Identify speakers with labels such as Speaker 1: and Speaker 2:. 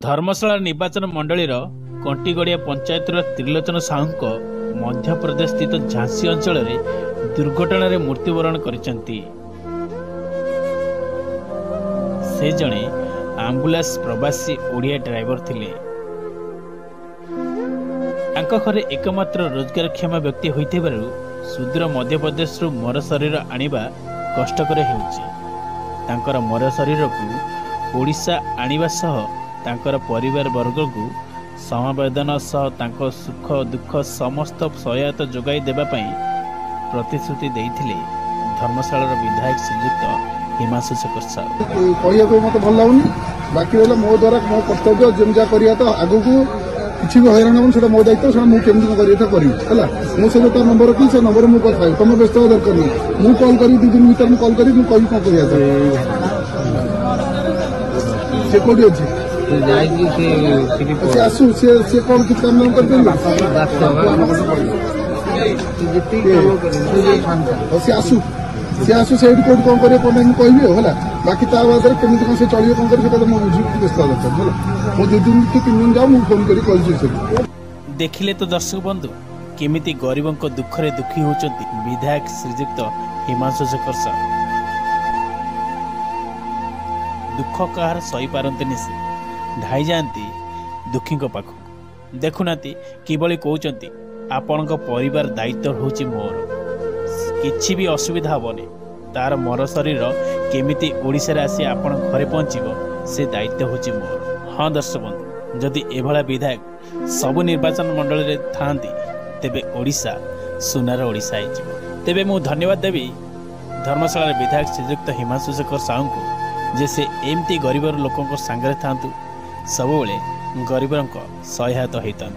Speaker 1: धर्मशाला निर्वाचन मंडलीर कंटीगड़िया पंचायतर त्रिलोचन साहू मध्यप्रदेश स्थित झांसी अंचल दुर्घटन मृत्युवरण करिसेंती। से जणे आंबुलांस प्रवासी ओडिया ड्राइवर थिले। तांको घरे एकमात्र रोजगारक्षम व्यक्ति होइथिबारु सुदूर मध्यप्रदेश मर शरीर आनिबा कष्टकर हेउछि। तांकर मर शरीर को ओडिशा आनिबा सह तांकर परिवार वर्ग को समवेदना सह तांको सुख दुख समस्त सहायता जोगाई देबा पई प्रतिश्रुति देइथिले धर्मशाला विधायक श्रीयुक्त हिमांशु शेखर साहू।
Speaker 2: कहिया को मत भल लागुनी, बाकी रहला मो द्वारा मो कर्तव्य जेमजा करिया तो आगु को किछि भी हैरान हम सेटा मो दायित्व सेटा मु केमि करिया था करी हला। मो से तो नंबर की से नंबर मु କଥା तम व्यस्त दरकार नहीं। मु कॉल करी 2 दिन भीतर मु कॉल करी मु कहि को करिया था से कोडी अछि से आसु से कौन किस काम में करते हैं से आसु से कोड कौन करे कोन मैं कहबी होला। बाकी ता बाद रे केमिति कोन से चलियो कोन करे सेटा मु बुझी व्यस्त दरकार होला। मु 2 दिन कि 3 दिन जाऊ मु फोन करी कॉल से
Speaker 1: देखिले तो दर्शक बंधु केमिति गरीबों को दुख रे दुखी होचंती विधायक श्रीयुक्त हिमांशु शेखर साहू। दुख कहार सही पारंतनी से धाई जाती दुखी पाखक देखुना किभली कहते आपण परिवार दायित्व होची मोर किछि भी असुविधा हेनी तार मर शरीर केमिति ओडिशा रे आसी आपण घरे पहुंचीबो से दायित्व होची मोर। हाँ दर्शक बंधु जदि एभला विधायक सबु निर्वाचन मंडल रे थांती तेबे ओडिशा सुनार ओडिशा आइजिबो। तेबे मु धन्यवाद देवी धर्मशाला विधायक श्रीयुक्त हिमांशु शेखर साहू को जे से एमती गरीब लोकों सांगरे थांतु सबुबले गरीबों सहायता होता।